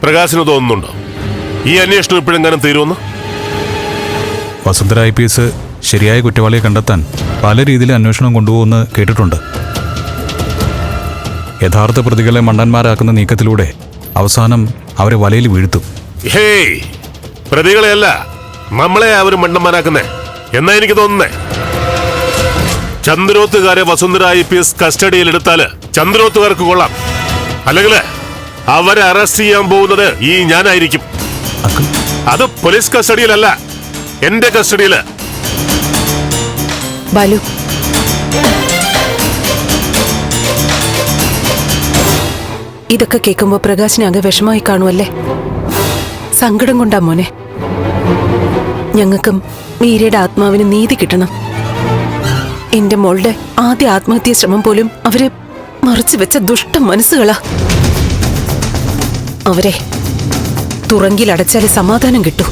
പ്രകാശിന് തോന്നുന്നുണ്ടോ ഈ അന്വേഷണം ഇപ്പോഴെങ്ങാനും തീരുമെന്ന്? വസുന്ധര IPS ശരിയായ കുറ്റവാളിയെ കണ്ടെത്താൻ പല രീതിയിൽ അന്വേഷണം കൊണ്ടുപോകുമെന്ന് കേട്ടിട്ടുണ്ട്. യഥാർത്ഥ പ്രതികളെ മണ്ടന്മാരാക്കുന്ന നീക്കത്തിലൂടെ അവസാനം അവരെ വലയിൽ വീഴ്ത്തും. ഹേയ്, പ്രതികളെയല്ല നമ്മളെ അവർ മണ്ടന്മാരാക്കുന്നേ എന്നാ എനിക്ക് തോന്നുന്നേ. ചന്ദ്രോത്തുകാരെ വസുന്ധര IPS കസ്റ്റഡിയിൽ എടുത്താല് ചന്ദ്രോത്തുകാർക്ക് കൊള്ളാം. അല്ലെങ്കിൽ അവരെ അറസ്റ്റ് ചെയ്യാൻ പോകുന്നത് ഈ ഞാനായിരിക്കും. അത് പോലീസ് കസ്റ്റഡിയിലല്ല, എന്റെ കസ്റ്റഡിയില്. ബാലു, ഇതൊക്കെ കേൾക്കുമ്പോ പ്രകാശിനാകെ വിഷമമായി കാണുമല്ലേ? സങ്കടം കൊണ്ടാ മോനെ. ഞങ്ങൾക്കും മീരയുടെ ആത്മാവിന് നീതി കിട്ടണം. എന്റെ മോളുടെ ആദ്യ ആത്മഹത്യാ ശ്രമം പോലും അവരെ മറച്ചു വെച്ച ദുഷ്ട മനസ്സുകളാ. അവരെ തുറങ്കിലടച്ചാലേ സമാധാനം കിട്ടൂ.